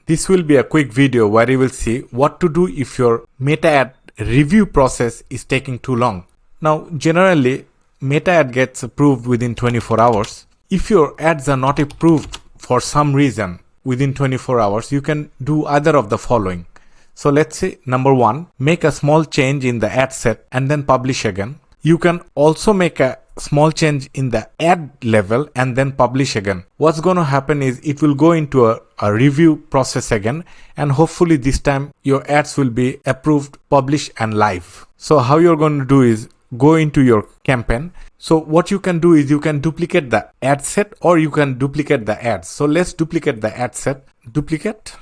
This will be a quick video where you will see what to do if your meta ad review process is taking too long. Now, generally, meta ad gets approved within 24 hours. If your ads are not approved for some reason within 24 hours, you can do either of the following. So let's say number 1, make a small change in the ad set and then publish again. You can also make a small change in the ad level and then publish again. What's going to happen is it will go into a review process again, and hopefully this time your ads will be approved, published and live. So how you're going to do is go into your campaign. So what you can do is you can duplicate the ad set or you can duplicate the ads. So let's duplicate the ad set. Duplicate.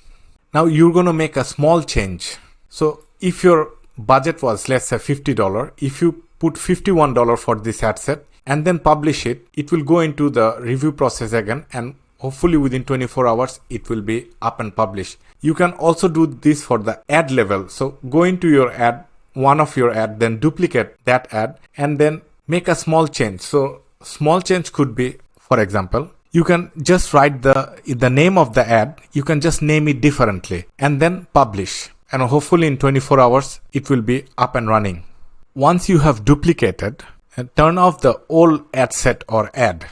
Now you're going to make a small change. So if your budget was, let's say, $50, if you put $51 for this ad set and then publish it, it will go into the review process again, and hopefully within 24 hours it will be up and published. You can also do this for the ad level. So go into your ad, one of your ad, then duplicate that ad and then make a small change. So small change could be, for example, you can just write the name of the ad, you can just name it differently and then publish, and hopefully in 24 hours it will be up and running. Once you have duplicated, turn off the old ad set or ad.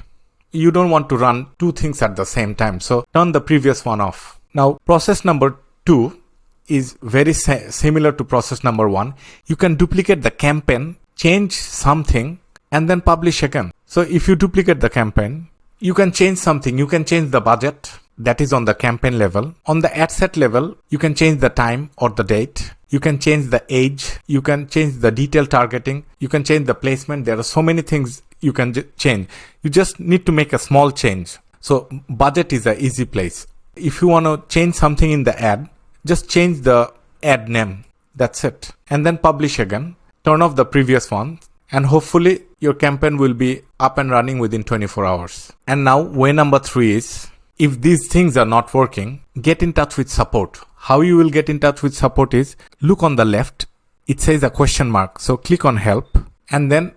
You don't want to run two things at the same time, so turn the previous one off. Now process number 2 is very similar to process number 1. You can duplicate the campaign, change something and then publish again. So if you duplicate the campaign, you can change something. You can change the budget, that is on the campaign level. On the ad set level, you can change the time or the date. You can change the age. You can change the detail targeting. You can change the placement. There are so many things you can change. You just need to make a small change. So budget is an easy place. If you want to change something in the ad, just change the ad name. That's it. And then publish again. Turn off the previous one. And hopefully your campaign will be up and running within 24 hours. And now way number 3 is, if these things are not working, get in touch with support. How you will get in touch with support is, look on the left, it says a question mark. So click on help and then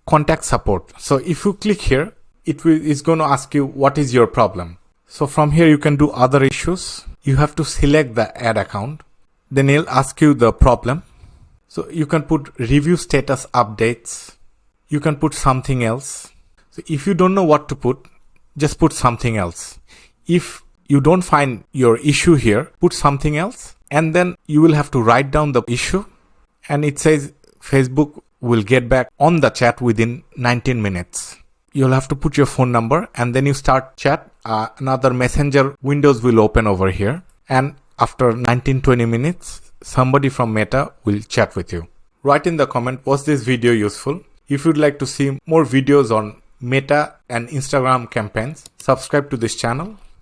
contact support. So if you click here, it's going to ask you what is your problem. So from here you can do other issues. You have to select the ad account. Then it'll ask you the problem. So you can put review status updates. You can put something else. So if you don't know what to put, just put something else. If you don't find your issue here, put something else. And then you will have to write down the issue. And it says Facebook will get back on the chat within 19 minutes. You'll have to put your phone number and then you start chat. Another messenger windows will open over here. And after 19-20 minutes, somebody from Meta will chat with you. Write in the comment, was this video useful? If you'd like to see more videos on Meta and Instagram campaigns, subscribe to this channel.